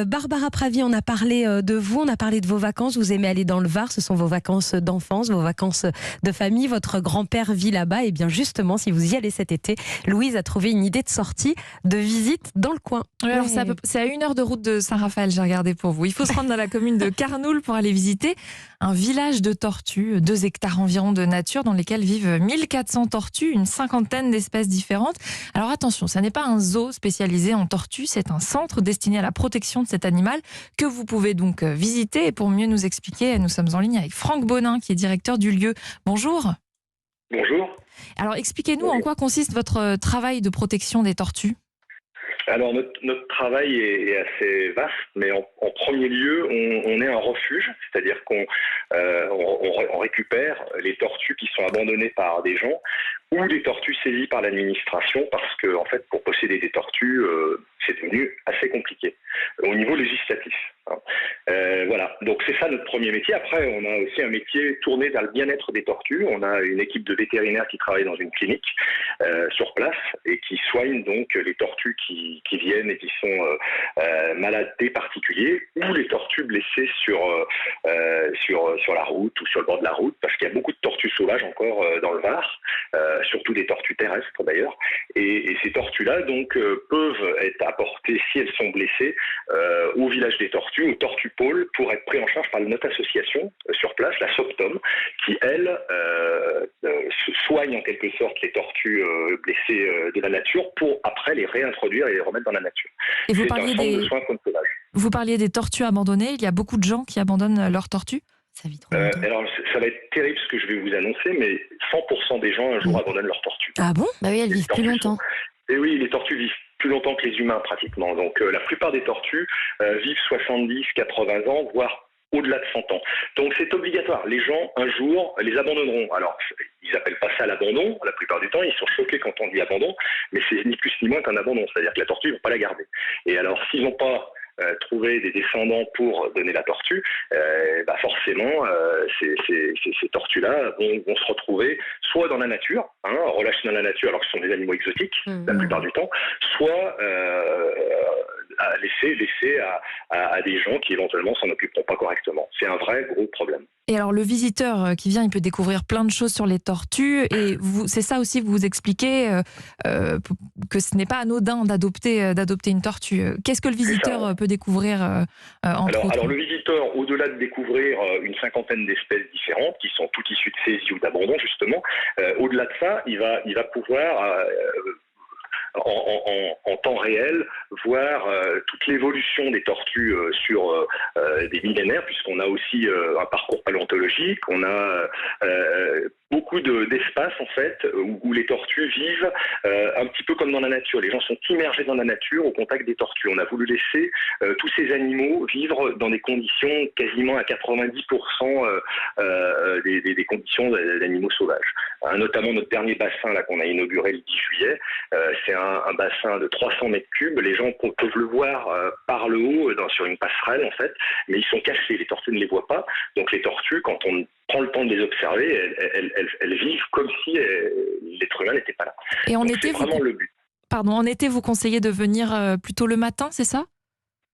Barbara Pravi, on a parlé de vous, on a parlé de vos vacances. Vous aimez aller dans le Var, ce sont vos vacances d'enfance, vos vacances de famille. Votre grand-père vit là-bas. Et bien justement, si vous y allez cet été, Louise a trouvé une idée de sortie, de visite dans le coin. Oui, alors c'est à 1 heure de route de Saint-Raphaël, j'ai regardé pour vous. Il faut se rendre dans la commune de Carnoul pour aller visiter un village de tortues, 2 hectares environ de nature dans lesquels vivent 1400 tortues, une cinquantaine d'espèces différentes. Alors attention, ça n'est pas un zoo spécialisé en tortues, c'est un centre destiné à la protection de cet animal que vous pouvez donc visiter. Et pour mieux nous expliquer, nous sommes en ligne avec Franck Bonin qui est directeur du lieu. Bonjour. Bonjour. Alors expliquez-nous en quoi consiste votre travail de protection des tortues. Alors notre travail est assez vaste, mais en premier lieu, on est un refuge, c'est-à-dire qu'on récupère les tortues qui sont abandonnées par des gens ou des tortues saisies par l'administration, parce que en fait, pour posséder des tortues, c'est devenu assez compliqué au niveau législatif. Voilà, donc c'est ça notre premier métier. Après, on a aussi un métier tourné vers le bien-être des tortues. On a une équipe de vétérinaires qui travaille dans une clinique sur place et qui soigne donc les tortues qui viennent et qui sont malades des particuliers, ou les tortues blessées sur la route ou sur le bord de la route, parce qu'il y a beaucoup de tortues sauvages encore dans le Var, surtout des tortues terrestres d'ailleurs. Et ces tortues-là donc peuvent être apportées, si elles sont blessées, au village des tortues, au Tortue Pôle, pour être pris en charge par notre association sur place, la Soptom, qui elle soigne en quelque sorte les tortues blessées de la nature pour après les réintroduire et les remettre dans la nature. Et c'est un centre de soins comme sauvage. Vous parliez des tortues abandonnées. Il y a beaucoup de gens qui abandonnent leurs tortues. Ça vit trop longtemps. Alors ça va être terrible ce que je vais vous annoncer, mais 100% des gens un jour abandonnent leurs tortues. Ah bon ? Bah oui, elles vivent plus longtemps. Et oui, les tortues vivent plus longtemps que les humains pratiquement. Donc la plupart des tortues vivent 70, 80 ans, voire au-delà de 100 ans. Donc c'est obligatoire. Les gens, un jour, les abandonneront. Alors, ils n'appellent pas ça l'abandon, la plupart du temps. Ils sont choqués quand on dit abandon, mais c'est ni plus ni moins qu'un abandon. C'est-à-dire que la tortue, ils ne vont pas la garder. Et alors, s'ils n'ont pas trouvé des descendants pour donner la tortue, forcément, ces tortues-là vont se retrouver soit dans la nature, relâchées dans la nature alors que ce sont des animaux exotiques, la plupart du temps, soit laissées à des gens qui éventuellement s'en occuperont pas correctement. C'est un vrai gros problème. Et alors le visiteur qui vient, il peut découvrir plein de choses sur les tortues, et c'est ça aussi que vous expliquez, que ce n'est pas anodin d'adopter une tortue. Qu'est-ce que le visiteur peut découvrir entre autres ? Alors le visiteur, au-delà de découvrir une cinquantaine d'espèces différentes qui sont toutes issues de saisie ou d'abandon justement, au-delà de ça, il va pouvoir en temps réel, voir toute l'évolution des tortues sur des millénaires, puisqu'on a aussi un parcours paléontologique, on a beaucoup d'espaces en fait où les tortues vivent un petit peu comme dans la nature. Les gens sont immergés dans la nature au contact des tortues. On a voulu laisser tous ces animaux vivre dans des conditions quasiment à 90% des conditions d'animaux sauvages. Notamment notre dernier bassin là qu'on a inauguré le 10 juillet, c'est un bassin de 300 mètres cubes. Les gens peuvent le voir par le haut sur une passerelle en fait, mais ils sont cachés. Les tortues ne les voient pas. Donc les tortues, quand on prend le temps de les observer, elles vivent comme si l'être humain n'était pas là. Et en donc, été, c'est vraiment le but. Pardon, en été, vous conseillez de venir plutôt le matin, c'est ça ?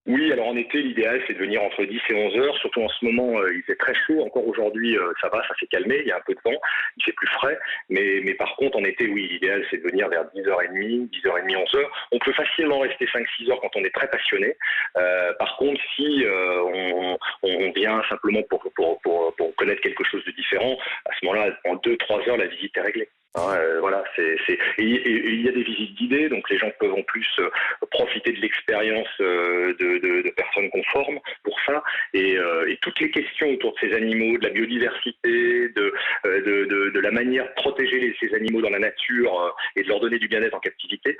Oui, alors en été, l'idéal, c'est de venir entre 10 et 11 heures. Surtout en ce moment, il fait très chaud. Encore aujourd'hui, ça va, ça s'est calmé. Il y a un peu de vent, il fait plus frais. Mais par contre, en été, oui, l'idéal, c'est de venir vers 10h30, 10h30, 11h. On peut facilement rester 5-6 heures quand on est très passionné. Par contre, si on vient simplement pour connaître quelque chose de différent, à ce moment-là, en 2-3 heures, la visite est réglée. Voilà, et il y a des visites guidées, donc les gens peuvent en plus profiter de l'expérience de personnes qu'on forme pour ça, et toutes les questions autour de ces animaux, de la biodiversité, de la manière de protéger ces animaux dans la nature et de leur donner du bien-être en captivité,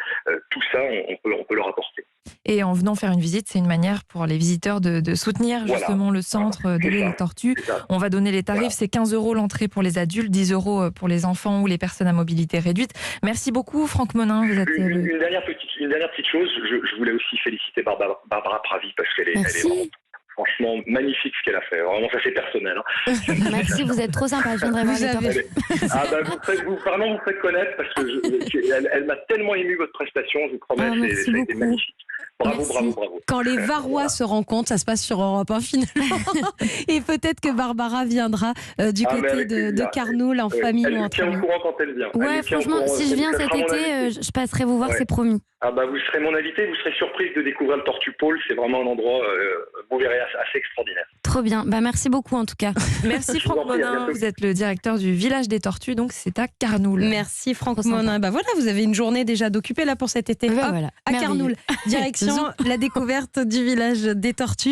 tout ça on peut leur apporter. Et en venant faire une visite, c'est une manière pour les visiteurs de soutenir justement le centre d'aider les tortues. On va donner les tarifs, c'est 15 € l'entrée pour les adultes, 10 € pour les enfants ou les personnes à mobilité réduite. Merci beaucoup Franck Bonin. Vous êtes une dernière petite chose, je voulais aussi féliciter Barbara Pravi parce qu'elle est vraiment, franchement magnifique ce qu'elle a fait. Vraiment, ça c'est personnel. Merci, vous êtes trop sympa. Je viendrai voir les tortues. Vous faites connaître parce que elle m'a tellement ému votre prestation. Je vous promets, ça a été magnifique. Bravo. Quand les Varois se rencontrent, ça se passe sur Europe 1 finalement. Et peut-être que Barbara viendra du côté de Carnoul en famille ou entre amis. Elle me tient au courant quand elle vient. Ouais, franchement, si je viens cet été, je passerai vous voir, c'est promis. Vous serez mon invité, vous serez surprise de découvrir le Tortue Pôle. C'est vraiment un endroit, vous verrez, assez extraordinaire. Trop bien. Merci beaucoup en tout cas. Merci Franck Monin. Vous êtes le directeur du village des tortues, donc c'est à Carnoul. Merci Franck Monin. Voilà, vous avez une journée déjà d'occupée là pour cet été. Voilà. À Carnoul. Direction la découverte du village des tortues.